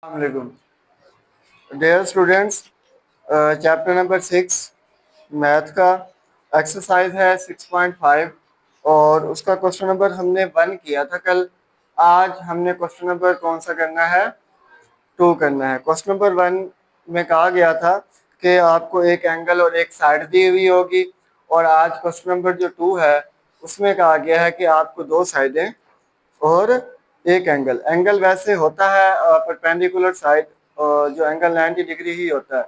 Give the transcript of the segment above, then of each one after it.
Assalamualaikum. Dear students, chapter number 6 math का exercise है 6.5 और उसका क्वेश्चन नंबर हमने 1 किया था कल। आज हमने क्वेश्चन नंबर कौन सा करना है, 2 करना है। क्वेश्चन नंबर 1 में कहा गया था कि आपको एक एंगल और एक साइड दी हुई होगी, और आज क्वेश्चन नंबर जो 2 है उसमें कहा गया है कि आपको दो साइडें और एक एंगल। एंगल वैसे होता है परपेंडिकुलर साइड, जो एंगल 90 डिग्री ही होता है,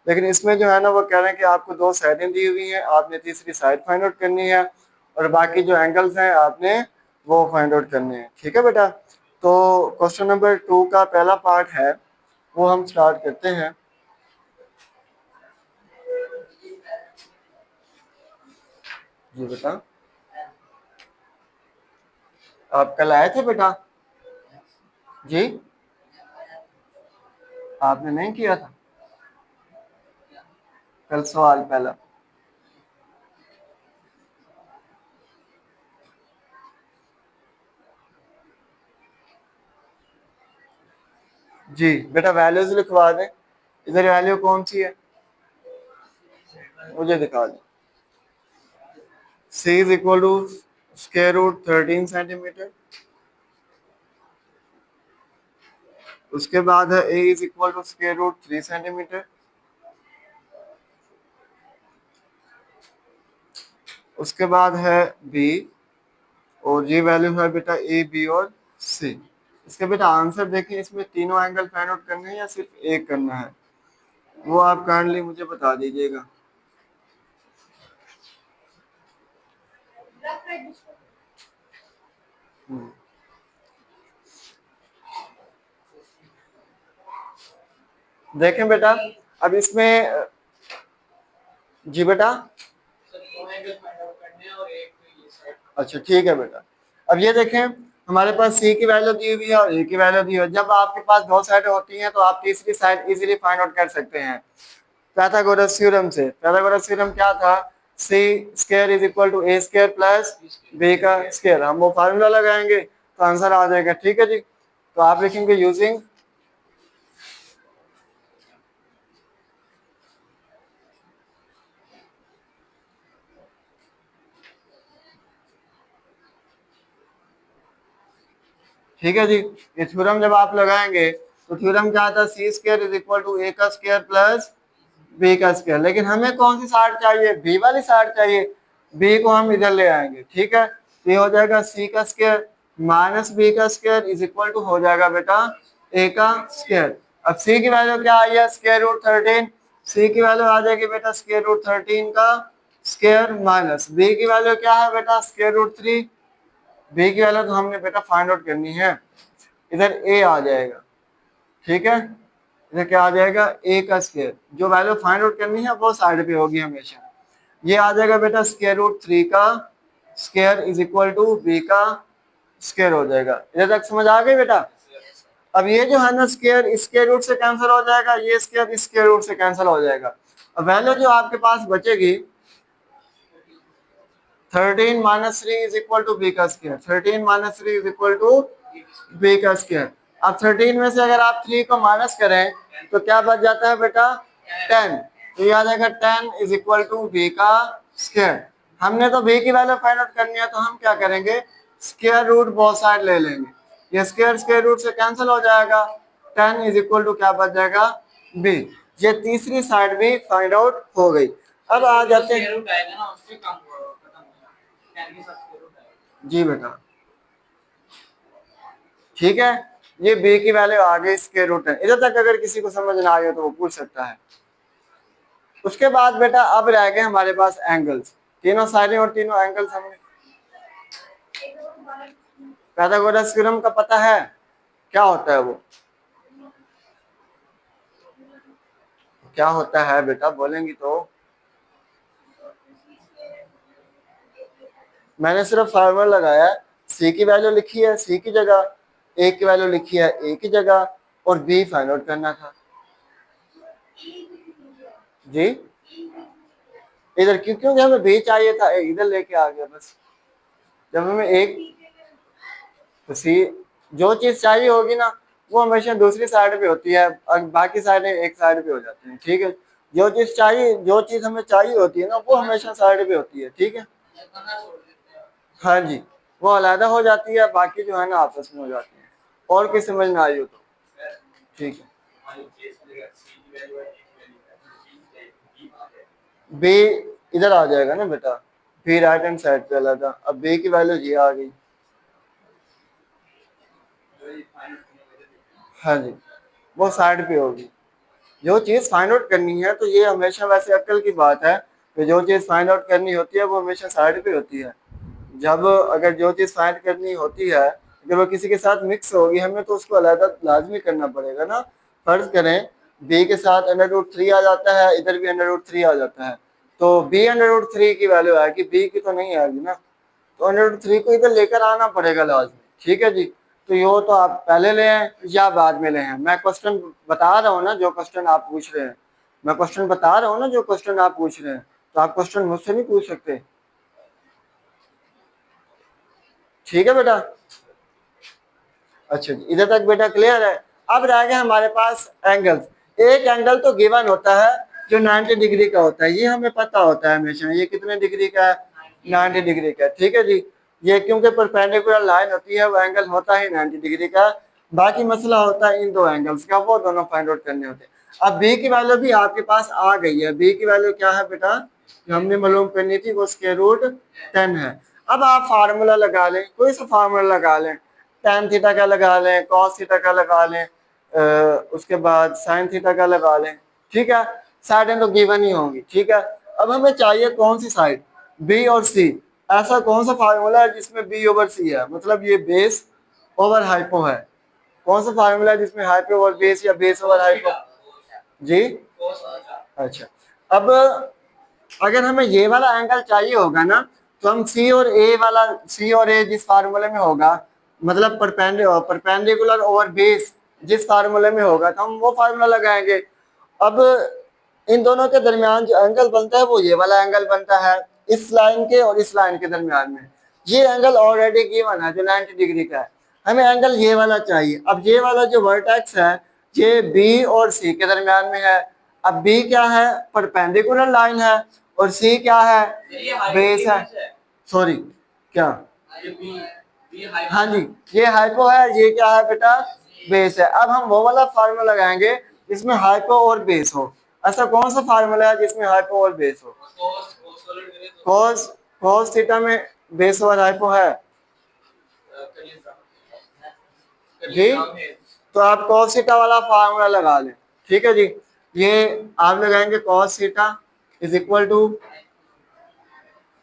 लेकिन इसमें जो है ना वो कह रहे हैं कि आपको दो साइडें दी हुई हैं, आपने तीसरी साइड फाइंड आउट करनी है और बाकी जो एंगल्स हैं आपने वो फाइंड आउट करने हैं। ठीक है बेटा, तो क्वेश्चन नंबर 2 का पहला पार्ट है वो हम स्टार्ट करते हैं। जी बेटा, आप कल आए थे बेटा? जी, आपने नहीं किया था कल सवाल पहला? जी बेटा, वैल्यूज लिखवा दें। इधर वैल्यू कौन सी है मुझे दिखा दें। C is equal to square root 13 centimetre. उसके बाद है A is equal to square root 3 centimetre. उसके बाद है B, और ये वैल्यू है बेटा A, B और C। इसके बेटा आंसर देखिए, इसमें तीनों एंगल फाइंड आउट करने हैं या सिर्फ एक करना है, वो आप काइंडली मुझे बता दीजिएगा। देखें बेटा, अब इसमें जी बेटा, अच्छा ठीक है बेटा। अब ये देखें, हमारे पास C की वैल्यू दी हुई है और A की वैल्यू दी हुई है। जब आपके पास दो साइड होती हैं तो आप तीसरी साइड इजीली फाइंड आउट कर सकते हैं पाइथागोरस थ्योरम से। पाइथागोरस थ्योरम क्या था? C square is equal to A square plus B का स्क्वायर। हम वो फार्मूला लगाएंगे तो आंसर आ जाएगा। ठीक है जी, तो आप लिखेंगे यूजिंग ठीक है जी। ये थ्योरम जब आप लगाएंगे तो थ्योरम क्या आता है? C square is equal to A का स्क्वायर प्लस B का स्क्वायर। लेकिन हमें कौन सी साइड चाहिए? B वाली साइड चाहिए। B को हम इधर ले आएंगे। ठीक है, तो ये हो जाएगा C का स्क्वायर माइनस B का स्क्वायर इज इक्वल टू हो जाएगा बेटा A का स्क्वायर। अब C की वैल्यू क्या आई है? Square root 13। C की वैल्यू आ जाएगी बेटा स्क्वायर रूट 13 का स्क्वायर माइनस B की वैल्यू क्या है बेटा? Square root 3। B की वैल्यू तो हमने बेटा फाइंड आउट करनी है, इधर A आ जाएगा। ठीक है, इधर क्या आ जाएगा? A का स्क्वायर। जो वैल्यू फाइंड आउट करनी है वो साइड पे होगी हमेशा। ये आ जाएगा बेटा स्क्वायर रूट 3 का square is equal to B का स्क्वायर हो जाएगा। इधर तक समझ आ गई बेटा? अब ये जो है ना स्क्वायर स्क्वायर रूट से कैंसिल हो जाएगा, ये स्क्वायर स्क्वायर रूट से कैंसिल हो जाएगा। अब वैल्यू जो आपके पास बचेगी 13 minus 3 is equal to B का square. 13 minus 3 is equal to B का स्क्वायर। अब 13 में से अगर आप 3 को माइनस करें तो क्या बच जाता है बेटा? 10। तो ये आ जाएगा 10 इज इक्वल टू B का स्क्वायर। हमने तो B की वैल्यू फाइंड आउट करनी है, तो हम क्या करेंगे? स्क्वायर रूट बोथ साइड ले लेंगे। ये स्क्वायर स्क्वायर रूट से कैंसिल हो जाएगा। 10 इज इक्वल टू क्या बच जाएगा? B। ये तीसरी साइड भी फाइंड आउट हो गई। अब आ जाते हैं जी बेटा, ठीक है, ये B की वैल्यू आ गई स्क्वायर रूट 10। इधर तक अगर किसी को समझ ना आए तो वो पूछ सकता है। उसके बाद बेटा अब रह गए हमारे पास एंगल्स, तीनों साइडें और तीनों एंगल्स। हमने पाइथागोरस थ्योरम का पता है क्या होता है? वो क्या होता है बेटा, बोलेंगी तो? मैंने सिर्फ फार्मूला लगाया है। C की वैल्यू लिखी है C की जगह, A की वैल्यू लिखी है A की जगह, और B फाइंड आउट करना था जी। इधर क्योंकि हमें B चाहिए था, इधर लेके आ गया बस। जब हमें एक तो सी जो चीज चाहिए होगी ना वो हमेशा दूसरी साइड पे होती है और बाकी साइडें एक साइड पे हो जाती हैं। ठीक है, जो चीज चाहिए, जो चीज हमें चाहिए होती है ना, वो हमेशा साइड पे होती है। ठीक है, हाँ जी, वो अलग हो जाती है, बाकी जो है ना आपस में हो जाती है। और कोई समझ में आई हो तो ठीक है। बी इधर आ जाएगा ना बेटा, बी राइट हैंड साइड पे अलग था। अब बी की वैल्यू ये आ गई। हाँ जी, वो साइड पे होगी। जो चीज फाइंड आउट करनी है, तो ये हमेशा वैसे अक्ल की बात है कि जो चीज फाइंड आउट करनी होती है वो हमेशा साइड पे होती है। जब अगर जो चीज फाइंड करनी होती है, अगर वो किसी के साथ मिक्स होगी, हमें तो उसको अलग लाजमी करना पड़ेगा ना। फर्ज करें बी के साथ अंडर रूट 3 आ जाता है, इधर भी अंडर रूट 3 आ जाता है, तो बी अंडर रूट 3 की वैल्यू आएगी, बी की तो नहीं आएगी ना। तो अंडर रूट 3 को इधर लेकर आना पड़ेगा लाजमी। ठीक है जी, तो यो तो आप पहले ले आए या बाद में ले आए, मैं क्वेश्चन बता रहा हूँ ना जो क्वेश्चन आप पूछ रहे हैं, मैं क्वेश्चन बता रहा हूँ ना जो क्वेश्चन आप पूछ रहे हैं, तो आप क्वेश्चन मुझसे नहीं पूछ सकते। ठीक है बेटा, अच्छा जी, इधर तक बेटा क्लियर है। अब रह गया हमारे पास एंगल्स। एक एंगल तो गिवन होता है जो 90 डिग्री का होता है, ये हमें पता होता है हमेशा, ये कितने डिग्री का है, 90 डिग्री का। ठीक है जी, ये क्योंकि परपेंडिकुलर लाइन होती है, वो एंगल होता है 90 डिग्री का। बाकी मसला होता है इन दो एंगल्स का, वो दोनों फाइंड आउट करने होते हैं। अब बी की वैल्यू भी आपके पास आ गई है। बी की वैल्यू क्या है बेटा, जो हमने मालूम करनी थी, वो √10 है। अब आप फार्मूला लगा लें, कोई सा फार्मूला लगा लें, tan थीटा का लगा लें, cos थीटा का लगा लें, उसके बाद sin थीटा का लगा लें। ठीक है, साइडें तो गिवन ही होंगी। ठीक है, अब हमें चाहिए कौन सी साइड, बी और सी। ऐसा कौन सा फार्मूला है जिसमें बी ओवर सी है, मतलब ये बेस ओवर हाइपो है। कौन सा फार्मूला है जिसमें हाइपो ओवर बेस या बेस ओवर हाइपो जी। अच्छा, अब अगर हमें ये वाला एंगल चाहिए होगा ना, तो हम सी और ए जिस फार्मूले में होगा, मतलब परपेंडिकुलर ओवर बेस जिस फार्मूले में होगा, तो हम वो फार्मूला लगाएंगे। अब इन दोनों के दरमियान जो एंगल बनता है, वो ये वाला एंगल बनता है, इस लाइन के और इस लाइन के दरमियान में। ये एंगल ऑलरेडी गिवन है जो 90 डिग्री का है, हमें एंगल ये वाला चाहिए। अब ये वाला जो वर्टेक्स है, ये बी और सी के दरमियान में है। अब बी क्या है, परपेंडिकुलर लाइन है, और सी क्या है, बेस है। सॉरी, क्या, हाँ जी, ये हाइपो है, ये क्या है बेटा, बेस है। अब हम वो वाला फार्मूला लगाएंगे जिसमें हाइपो और बेस हो। ऐसा कौन सा फार्मूला है जिसमें हाइपो और बेस हो, कोस कोस थीटा में बेस और हाइपो है जी। तो आप कॉस थीटा वाला फार्मूला लगा लें। ठीक है जी, ये आप लगाएंगे cos theta is equal to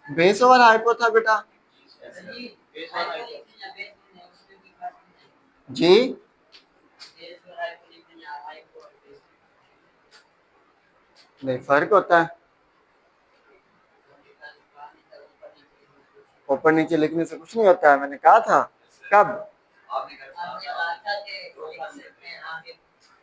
base over hypo था बेटा जी। नहीं, फर्क होता है, ऊपर नीचे लिखने से कुछ नहीं होता है, मैंने कहा था। कब,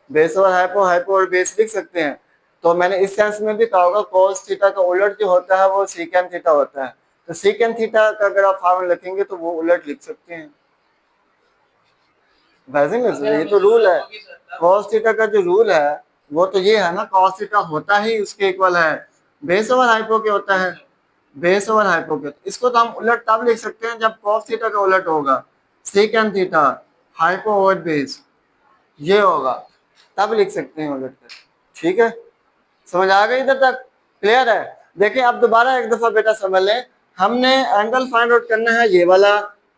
बेस और हाइपो, हाइपो और बेस लिख सकते हैं। तो मैंने इस सेंस में भी कहा होगा कोस थीटा का उलट जो होता है वो सीकेंट थीटा होता है। तो सीकेंट थीटा का अगर आप फार्मूला लिखेंगे तो वो उलट लिख सकते हैं। वैसे में ये तो रूल है, कॉस थीटा का जो रूल है वो तो ये है ना, कॉस थीटा होता ही उसके इक्वल है बेस ओवर हाइपो के होता है, बेस ओवर हाइपो के। इसको तो हम उलट तब लिख सकते हैं जब कॉस थीटा का उलट होगा, second theta hypo over base ये होगा, तब लिख सकते हैं उलट कर। ठीक है, समझ आ गई इधर तक, क्लियर है। देखिए अब दोबारा एक दफा बेटा समझ लें, हमने एंगल फाइंड आउट करना है ये वाला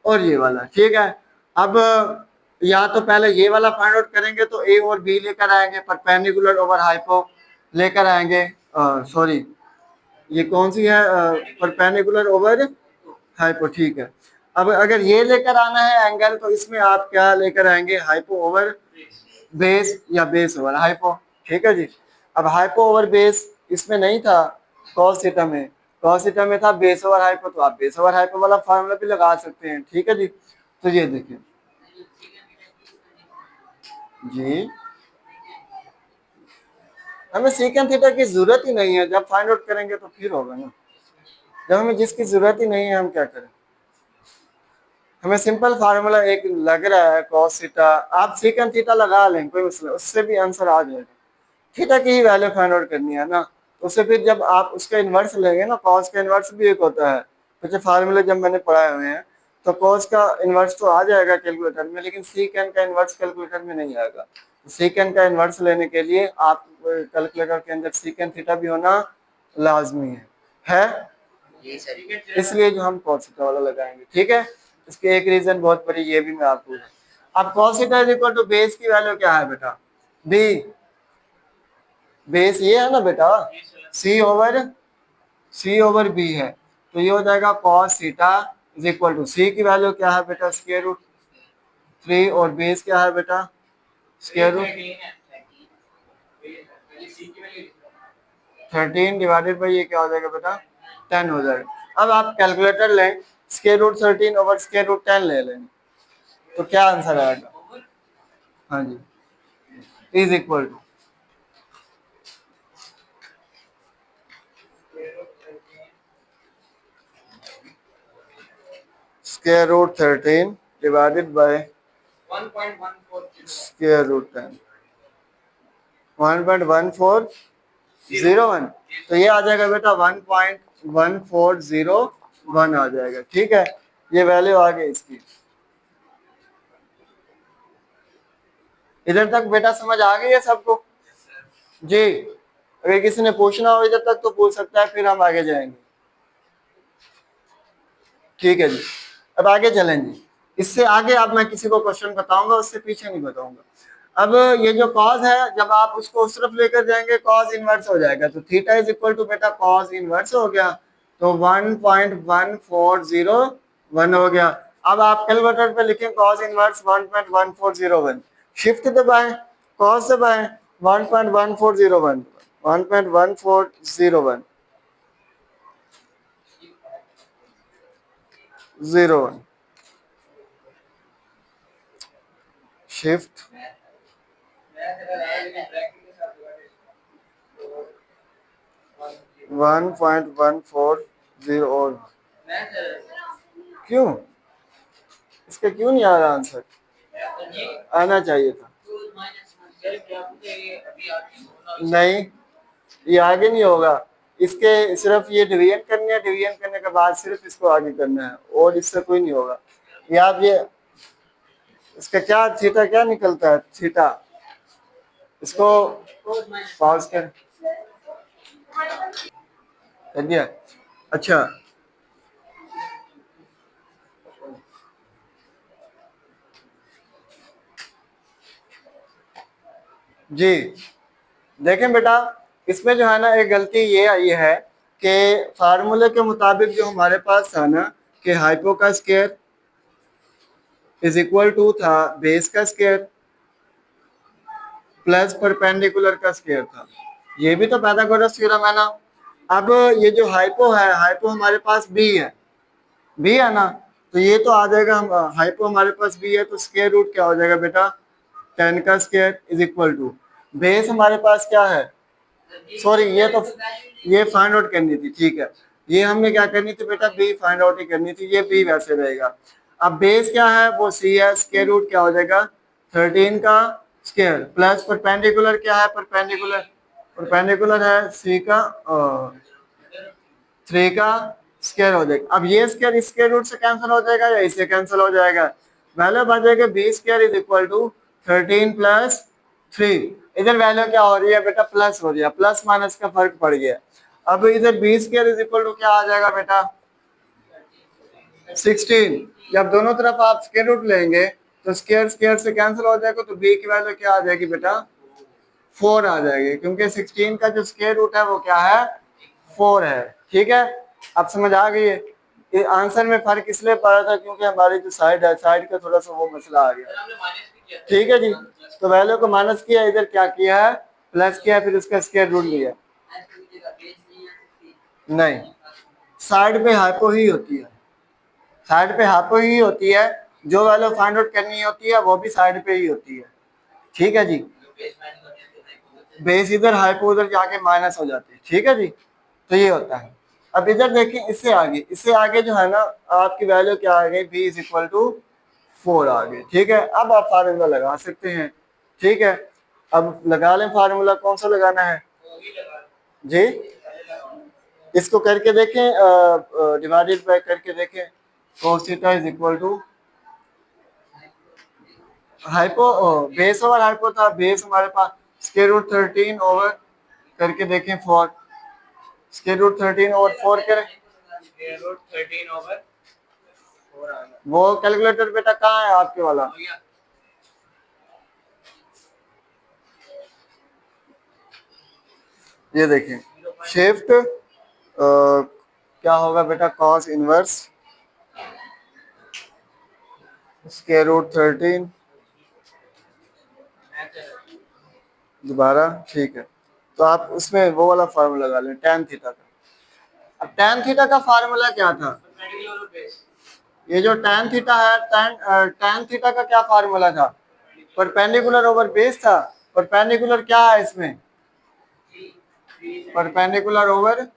और ये वाला। ठीक है, अब या तो पहले ये वाला फाइंड आउट करेंगे, तो ए और बी लेकर आएंगे, परपेंडिकुलर ओवर हाइपो लेकर आएंगे, सॉरी ये कौन सी है, परपेंडिकुलर ओवर हाइपो। ठीक है, अब अगर ये लेकर आना है एंगल, तो इसमें आप क्या लेकर आएंगे, हाइपो ओवर बेस या बेस ओवर हाइपो। ठीक है जी, अब हाइपो ओवर बेस इसमें नहीं था, कॉस थीटा में, कॉस थीटा में था बेस ओवर हाइपो, तो आप बेस ओवर हाइपो वाला फार्मूला भी लगा सकते हैं। ठीक है जी, तो ये देखिए जी, हमें सेकंड थीटा की जरूरत ही नहीं है, जब फाइंड आउट करेंगे तो फिर होगा ना, जब हमें जिसकी जरूरत ही नहीं है हम क्या करें। हमें सिंपल फार्मूला एक लग रहा है cos थीटा, आप सेकंड थीटा लगा लें कोई मसला, उससे भी आंसर आ जाएगा। थीटा की ही वैल्यू फाइंड आउट करनी है ना, उससे फिर जब आप उसका इन्वर्स लेंगे ना, cos का इन्वर्स भी एक होता है, कुछ फार्मूले जब मैंने पढ़ाए हुए हैं, तो cos का इन्वर्स तो आ जाएगा कैलकुलेटर में, लेकिन सेकंड का इन्वर्स कैलकुलेटर में नहीं आएगा। सेकंड का इन्वर्स लेने के लिए आप कैलकुलेटर के अंदर सेकंड थीटा भी होना लाजमी है? इसलिए जो हम cos थीटा वाला लगाएंगे, ठीक है। इसके एक रीजन बहुत बड़ी ये भी मैं आपको, अब cos theta is equal to base की वैल्यू क्या है बेटा, बी, बेस ये है ना बेटा, सी ओवर बी है, तो ये हो जाएगा cos theta is equal to, C की वैल्यू क्या है बेटा, स्क्वायर रूट 3, और बेस क्या है बेटा, स्क्वायर रूट 13 डिवाइडेड बाई ये क्या हो जाएगा बेटा, 10 हो जाएगा। अब आप कैलकुलेटर लें, square root 13 over square root 10 ले लें, तो क्या आंसर आएगा, हाँ जी, is equal to square root 13 divided by square root 10, 1.1401, तो ये आ जाएगा बेटा 1.1401 आ जाएगा, ठीक है। ये वैल्यू आ गई इसकी, इधर तक बेटा समझ आ गई है सबको जी? अगर किसी ने पूछना हो इधर तक तो पूछ सकता है, फिर हम आगे जाएंगे, ठीक है जी। अब आगे चलें जी, इससे आगे अब मैं किसी को क्वेश्चन बताऊंगा, उससे पीछे नहीं बताऊंगा। अब ये जो कॉज है, जब आप उसको उस तरफ लेकर जाएंगे कॉज इनवर्स हो जाएगा, तो थीटा इज इक्वल टू बेटा कॉज इनवर्स हो गया, तो 1.1401 हो गया। अब आप कैलकुलेटर पे लिखें कॉज इनवर्स 1.1401, शिफ्ट दबाएं, कॉज दबाएं, 1.1401, 1.1401 01, शिफ्ट 1.1401, क्यों, इसका क्यों नहीं आ रहा आंसर, आना चाहिए था, नहीं ये आगे नहीं होगा, इसके सिर्फ ये डिवीजन करनी है, डिवीजन करने के बाद सिर्फ इसको आगे करना है, और इससे कोई नहीं होगा। या आप ये इसका क्या थीटा क्या निकलता है, थीटा, इसको पॉज कर दिया, अच्छा जी। देखें बेटा, इसमें जो है ना एक गलती ये आई है कि फार्मूले के मुताबिक जो हमारे पास था ना कि हाइपो का स्क्वायर इज इक्वल टू था बेस का स्क्वायर प्लस परपेंडिकुलर का स्क्वायर था, ये भी तो पाइथागोरस थ्योरम है ना। अब ये जो हाइपो है, हाइपो हमारे पास बी है, बी है ना, तो ये तो आ जाएगा, हम हाइपो हमारे पास बी है, तो स्क्वायर रूट क्या हो जाएगा बेटा, 10 का square is equal to, base हमारे पास क्या है, सॉरी ये फाइंड आउट करनी थी, ठीक है, ये हमने क्या करनी थी बेटा, बी फाइंड आउट ही करनी थी, ये बी वैसे रहेगा। अब बेस क्या है, वो सी है, स्क्वायर रूट क्या हो जाएगा, 13 का स्क्वायर प्लस परपेंडिकुलर क्या है, परपेंडिकुलर परपेंडिकुलर है सी का 3 का स्क्वायर हो जाएगा। अब ये स्क्वायर स्क्वायर रूट से कैंसिल हो जाएगा या इससे कैंसिल हो जाएगा, वैल्यू बन जाएगा B square is equal to 13 plus 3, इधर वैल्यू क्या हो रही है बेटा, प्लस हो रही है, प्लस माइनस का फर्क पड़ गया। अब इधर B square is equal to क्या आ जाएगा बेटा, 16, जब दोनों तरफ आप स्क्वायर रूट लेंगे तो स्क्वायर स्क्वायर से कैंसिल हो जाएगा, तो बी की वैल्यू क्या आ जाएगी बेटा, 4 आ जाएगी, क्योंकि 16 का जो स्क्वायर रूट है वो क्या है, 4 है, ठीक है। अब समझ आ गई है, ये आंसर में फर्क इसलिए पड़ा था क्योंकि हमारी जो साइड है, साइड का थोड़ा सा वो मसला आ गया, ठीक है जी। तो वैल्यू को माइनस किया, इधर क्या किया है, प्लस किया, फिर उसका स्क्वायर रूट लिया, नहीं साइड पे हाइपो ही होती है, साइड पे हाइपो ही होती है, जो वैल्यू फाइंड आउट करनी होती है वो भी साइड पे ही होती है, ठीक है जी। बेस इधर हाइपो उधर जाके माइनस हो जाती है, ठीक है जी, तो ये होता है। अब इधर देखिए, इससे आगे जो है ना आपकी वैल्यू क्या आ गई, b इज इक्वल टू 4 आ गई। ठीक है, अब आप फार्मूला लगा सकते हैं। ठीक है, अब लगा लें फार्मूला, कौन सा लगाना है जी, इसको करके देखें, डिवाइडेड बाय करके देखें। cos theta is equal to hypo, base over hypo था, बेस हमारे पास स्क्वायर रूट 13 ओवर करके देखें 4, स्क्वायर रूट 13 ओवर 4 करें, स्क्वायर रूट 13 ओवर 4 आ गया। वो कैलकुलेटर बेटा कहाँ है आपके वाला, ये देखें शिफ्ट क्या होगा बेटा, कॉस इनवर्स स्क्वायर रूट 13 दोबारा। ठीक है, तो आप उसमें वो वाला फार्मूला लगा लें tan थीटा का। अब tan थीटा का फार्मूला क्या था, ये जो tan थीटा है, tan थीटा का क्या फार्मूला था, परपेंडिकुलर ओवर बेस था। परपेंडिकुलर क्या है इसमें, परपेंडिकुलर ओवर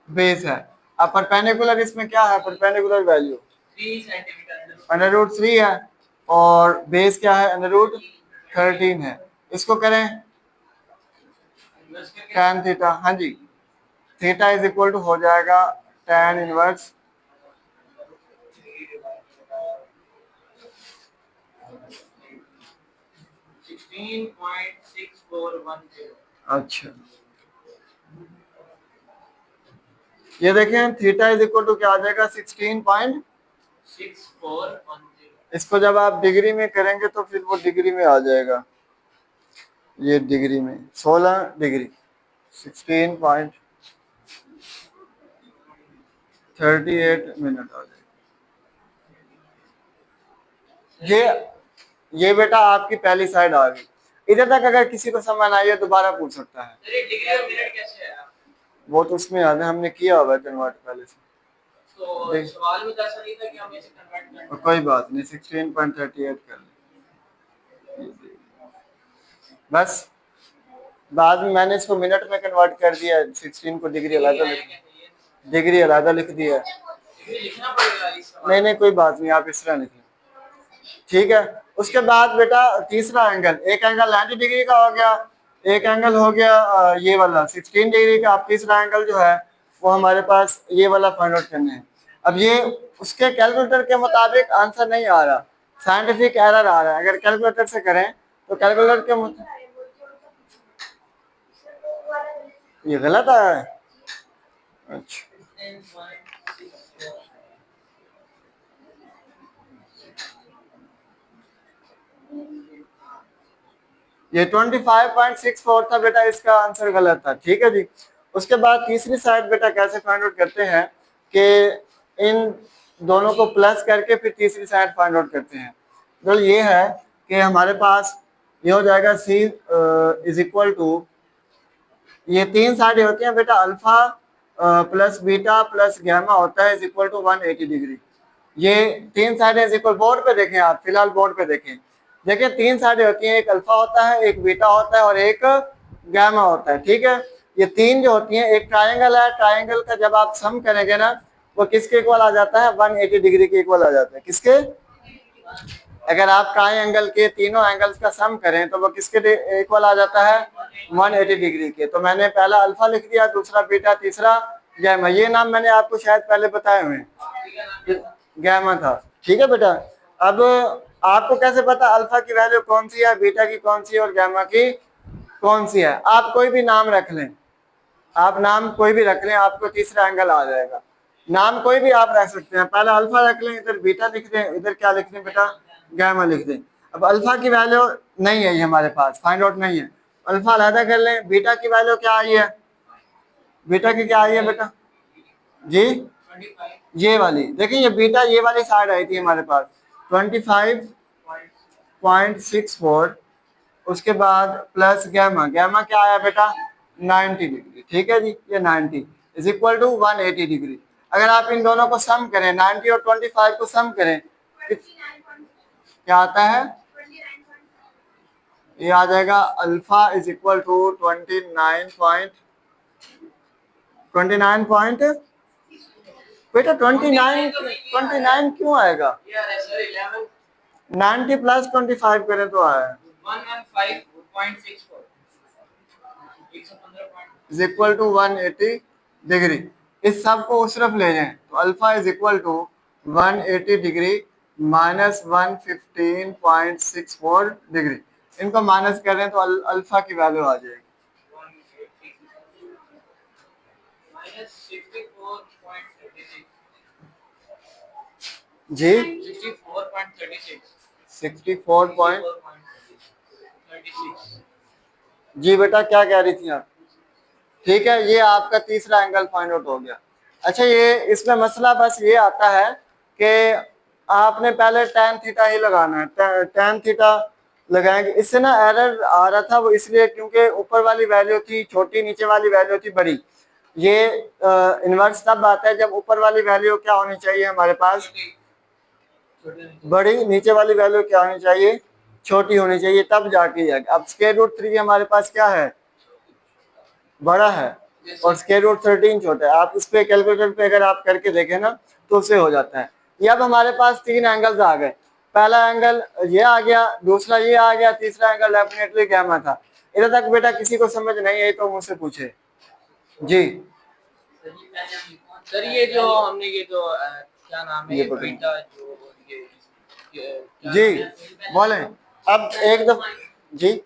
बेस है। अब परपेंडिकुलर इसमें क्या है, perpendicular value 3 centimetre under root 3 है, और बेस क्या है, अंडर रूट 13 है। इसको करें tan थीटा, हाँ जी, थीटा इज इक्वल टू हो जाएगा tan इनवर्स 16.6410। अच्छा, ये देखें थीटा इज इक्वल टू क्या आ जाएगा, 16.64। इसको जब आप डिग्री में करेंगे तो फिर वो डिग्री में आ जाएगा, ये डिग्री में 16 डिग्री 16.38 मिनट आ जाएगा। ये बेटा आपकी पहली साइड आ गई। इधर तक अगर किसी को समझ आई है दोबारा पूछ सकता है। डिग्री और मिनट कैसे है? वो तो उसमें याद है, हमने किया हुआ है कन्वर्ट पहले से। तो सवाल में तो ऐसा नहीं था कि हम इसे कन्वर्ट करना है। कोई बात नहीं, 16.38 कर लें बस। बाद में मैंने इसको मिनट में कन्वर्ट कर दिया, 16 को डिग्री अलग लिख दिया। लिखना पड़ेगा इस सवाल। नहीं कोई बात नहीं, आप इस तरह लिखें। ठीक है, उसके बाद बेटा तीसरा एंगल, एक एंगल 90 डिग्री का हो गया, एक एंगल हो गया ये वाला 16 डिग्री का। अब तीसरा एंगल जो है वो हमारे पास ये वाला फाइंड आउट करना है। अब ये उसके कैलकुलेटर के मुताबिक आंसर नहीं आ रहा, साइंटिफिक एरर आ रहा है। अगर कैलकुलेटर से करें तो कैलकुलेटर के ये गलत आया है। अच्छा, ये 25.64 था बेटा, इसका आंसर गलत था। ठीक है जी, उसके बाद तीसरी साइड बेटा कैसे फाइंड आउट करते हैं कि इन दोनों को प्लस करके फिर तीसरी साइड फाइंड आउट करते हैं। तो ये है कि हमारे पास ये हो जाएगा C इज इक्वल टू, ये तीन साइडें होती हैं बेटा, alpha plus beta plus gamma होता है इज इक्वल टू 180 डिग्री। ये तीन साइडें इज इक्वल, बोर्ड पे देखें आप, फिलहाल बोर्ड पे देखें, देखिए तीन साइडें होती हैं, एक अल्फा होता है, एक बीटा होता है और एक गैमा होता है। ठीक है, ये तीन जो होती हैं, एक ट्रायंगल है, ट्रायंगल का जब आप सम करेंगे ना वो किसके इक्वल आ जाता है, 180 डिग्री के इक्वल आ जाता है। किसके, अगर आप ट्रायंगल के तीनों एंगल्स का सम करें तो वो किसके इक्वल आ जाता है, 180 डिग्री के। तो मैंने पहला अल्फा लिख दिया, दूसरा बीटा, तीसरा गैमा। ये नाम मैंने आपको शायद पहले बताए हुए हैं, गैमा था। ठीक है बेटा, अब आपको कैसे पता अल्फा की वैल्यू कौन सी है, बीटा की कौन सी है और गैमा की कौन सी है। आप कोई भी नाम रख लें, आप नाम कोई भी रख लें, आपको तीसरा एंगल आ जाएगा। नाम कोई भी आप रख सकते हैं, पहले अल्फा रख लें, इधर बीटा लिख दें, इधर क्या लिख दें बेटा, गैमा लिख दें। अब अल्फा की वैल्यू नहीं है ये हमारे पास, फाइंड आउट नहीं है, अल्फा अलहदा कर लें। बीटा की वैल्यू क्या आई है, बीटा की क्या आई है बेटा जी, ये वाली देखिए, ये बीटा ये वाली साइड आई थी हमारे पास 25.64, उसके बाद प्लस गैमा, गैमा क्या आया बेटा 90 डिग्री। ठीक है जी, ये 90 इज इक्वल टू 180 डिग्री। अगर आप इन दोनों को सम करें, 90 और 25 को सम करें, क्या आता है, ये आ जाएगा alpha is equal to 29.4 29 point, बेटा 29 क्यों आएगा? यार सर 11 90 प्लस 25 करें तो आया 115.64 इज इक्वल टू 180 डिग्री। इस सब को उस तरफ ले जाएं तो alpha is equal to 180 degree minus 115.64 degree. इनको माइनस कर रहे हैं तो अल्फा की वैल्यू आ जाएगी minus 64.36 जी 64.36 64.36। 36 जी बेटा क्या कह रही थी आप? ठीक है, ये आपका तीसरा एंगल फाइंड आउट हो गया। अच्छा, ये इसमें मसला बस ये आता है कि आपने पहले tan थीटा ही लगाना है। tan थीटा लगाएंगे, इससे ना एरर आ रहा था, वो इसलिए क्योंकि ऊपर वाली वैल्यू थी छोटी, नीचे वाली वैल्यू थी बड़ी। ये इन्वर्स तब आता है जब ऊपर वाली वैल्यू क्या होनी चाहिए हमारे पास बड़ी, नीचे वाली वैल्यू क्या होनी चाहिए छोटी होनी चाहिए, तब जाके ये। अब स्क्वायर रूट 3 हमारे पास क्या है बड़ा है और स्क्वायर रूट 13 छोटा है। आप इस पे कैलकुलेटर पे अगर आप करके देखें ना तो उससे हो जाता है। ये अब हमारे पास तीन एंगल्स आ गए। पहला एंगल ये आ गया, दूसरा ये आ गया, तीसरा एंगल डेफिनेटली गैमा था। इधर तक बेटा किसी को समझ नहीं आई तो मुझसे पूछे। जी सर ये जो हमने ये जो क्या नाम है ये ये पकड़ो। बीटा जो ये क्या जी नाम है? बोले अब एक दफा जी